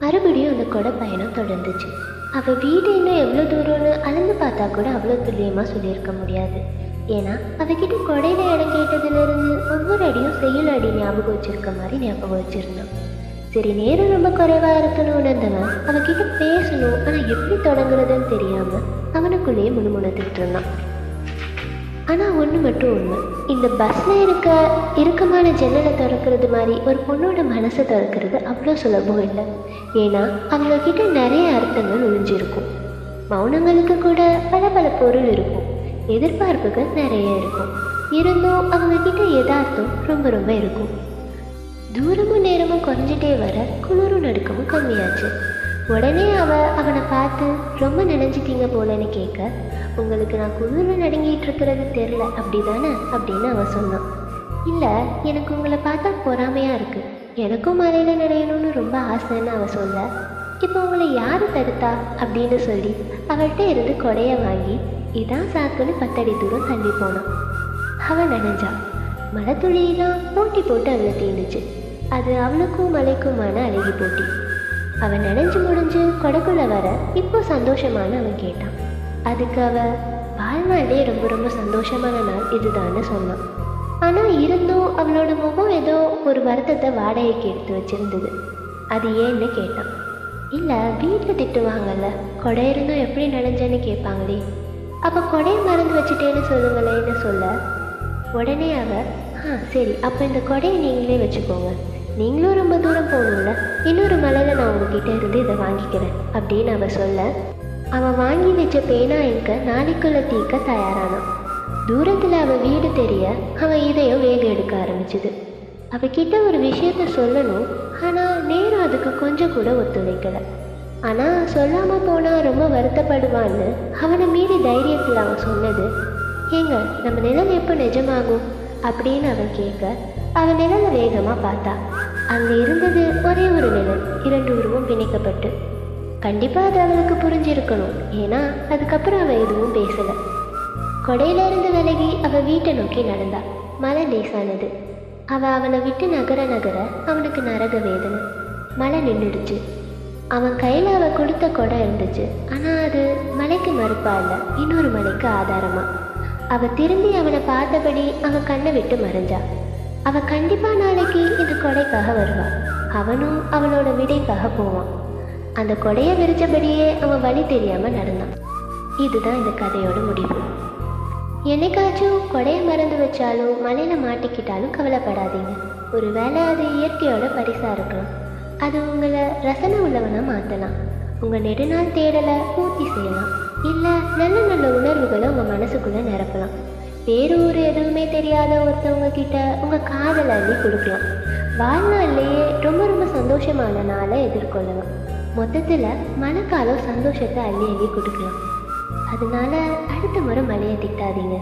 மறுபடியும் அந்த கொடை பயணம் தொடர்ந்துச்சு. அவள் வீடு இன்னும் எவ்வளோ தூரம்னு அளந்து பார்த்தா கூட அவ்வளோ துல்லியமாக சொல்லியிருக்க முடியாது. ஏன்னா அவகிட்ட கொடையில இடம் கேட்டதுலேருந்து ஒவ்வொரு அடியும் செய்யுள் அடி ஞாபகம் வச்சிருக்க மாதிரி ஞாபகம் வச்சிருந்தான். சரி, நேரம் ரொம்ப குறைவாக இருக்குன்னு உணர்ந்தவன் அவகிட்ட பேசணும், ஆனால் எப்படி தொடங்குறதுன்னு தெரியாமல் அவனுக்குள்ளேயே முணுமுணுத்துக்கிட்டு இருந்தான். ஆனால் ஒன்று மட்டும் உண்மை, இந்த பஸ்ஸில் இறுக்கமான ஜன்னலை திறக்கிறது மாதிரி ஒரு பொண்ணோட மனசை திறக்கிறது அவ்வளோ சுலபம் இல்லை. ஏன்னா அவங்கக்கிட்ட நிறைய அர்த்தங்கள் ஒழிஞ்சிருக்கும். மௌனங்களுக்கு கூட பல பல பொருள் இருக்கும், எதிர்பார்ப்புகள் நிறைய இருக்கும். இருந்தும் அவங்கக்கிட்ட யதார்த்தம் ரொம்ப ரொம்ப இருக்கும். தூரமும் நேரமும் குறைஞ்சிட்டே வர குளிரும் நடுக்கமும் கம்மியாச்சு. உடனே அவனை பார்த்து ரொம்ப நினைஞ்சிட்டீங்க போலன்னு கேட்க, உங்களுக்கு நான் குளிரில் நடுங்கிட்டு இருக்கிறது தெரில அப்படி தானே அப்படின்னு அவன் சொன்னான். இல்லை, எனக்கு உங்களை பார்த்தா பொறாமையாக இருக்குது, எனக்கும் மலையில் நனையணும்னு ரொம்ப ஆசைன்னு அவன் சொல்ல, இப்போ உங்களை யார் தடுத்தா அப்படின்னு சொல்லி அவள்கிட்ட இருந்து கொடையை வாங்கி இதான் சாக்குன்னு 10 அடி தூரம் தள்ளி போனான். அவன் நனைஞ்சா. மழை துளியெல்லாம் போட்டி போட்டு அவளை தீண்டுச்சு. அது அவளுக்கும் மலைக்குமான அழகி போட்டி. அவன் நனைஞ்சு முடிஞ்சு கொடைக்குள்ள வர இப்போ சந்தோஷமான அவன் கேட்டான். அதுக்கு அவள் வாழ்நாளே ரொம்ப ரொம்ப சந்தோஷமான நாள் இதுதான்னு சொன்னான். ஆனால் இருந்தும் அவளோட முகம் ஏதோ ஒரு வருத்தத்தை வாடகைக்கு எடுத்து வச்சிருந்தது. அது ஏன்னு கேட்டான். இல்லை, வீட்டில் திட்டுவாங்கல்ல, கொடை இருந்தும் எப்படி நனைஞ்சேன்னு கேட்பாங்களே, அப்போ கொடையை மறந்து வச்சுட்டேன்னு சொல்லுங்களேன்னு சொல்ல, உடனே அவள் சரி, அப்போ இந்த கொடையை நீங்களே வச்சுக்கோங்க, நீங்களும் ரொம்ப தூரம் போகணும்ல, இன்னொரு மலையில் நான் உங்ககிட்ட இருந்து இதை வாங்கிக்கிறேன் அப்படின்னு அவள் சொல்ல, அவன் வாங்கி வச்ச பேனா இங்க நாளைக்குள்ள தீக்க தயாரானான். தூரத்தில் அவள் வீடு தெரிய அவன் இதையும் வேக எடுக்க ஆரம்பிச்சுது. அவகிட்ட ஒரு விஷயத்த சொல்லணும், ஆனால் நேரம் அதுக்கு கொஞ்சம் கூட ஒத்துழைக்கலை. ஆனால் சொல்லாமல் போனால் ரொம்ப வருத்தப்படுவான்னு அவனை மீறி தைரியத்தில் அவன் சொன்னது, ஏங்க நம்ம நிழல் எப்போ நிஜமாகும் அப்படின்னு அவன் கேட்க, அவன் நிழலை வேகமாக பார்த்தா. அங்கே இருந்தது ஒரே ஒரு நிழல், 2 உருவம் பிணைக்கப்பட்டு. கண்டிப்பாக அது அவளுக்கு புரிஞ்சிருக்கணும், ஏன்னா அதுக்கப்புறம் அவள் எதுவும் பேசலை. கொடையிலிருந்து விலகி அவள் வீட்டை நோக்கி நடந்தா. மழை லேசானது. அவனை விட்டு நகர நகர அவனுக்கு நரக வேதனை. மழை நின்றுடுச்சு. அவன் கையில் அவள் கொடுத்த கொடை இருந்துச்சு, ஆனால் அது மலைக்கு மறுப்பா இல்லை, இன்னொரு மலைக்கு ஆதாரமா. அவள் திரும்பி அவனை பார்த்தபடி அவன் கண்ணை விட்டு மறைஞ்சா. அவள் கண்டிப்பாக நாளைக்கு இந்த கொடைக்காக வருவாள். அவனும் அவளோட விடைக்காக போவான். அந்த கொடையை விரிச்சபடியே அவன் வழி தெரியாமல் நடந்தான். இதுதான் இந்த கதையோட முடிவு. என்னைக்காச்சும் கொடையை மறந்து வச்சாலும் மலையில் மாட்டிக்கிட்டாலும் கவலைப்படாதீங்க. ஒரு வேளை அது இயற்கையோட பரிசாக இருக்கலாம். அது உங்களை ரசனை உள்ளவனாக மாற்றலாம். உங்கள் நெடுநாள் தேடலை பூர்த்தி செய்யலாம். இல்லை, நல்ல நல்ல உணர்வுகளை உங்கள் மனசுக்குள்ளே நிரப்பலாம். வேறு ஒரு எதுவுமே தெரியாத ஒருத்தவங்க கிட்ட உங்கள் காதலை அள்ளி கொடுக்கலாம். வாழ்நாள்லேயே ரொம்ப ரொம்ப சந்தோஷமான நாளை எதிர்கொள்ளலாம். மொத்தத்தில் மழைக்காலம் சந்தோஷத்தை அள்ளி அள்ளி கொடுக்கலாம். அதனால அடுத்த முறை மழையை திட்டாதீங்க.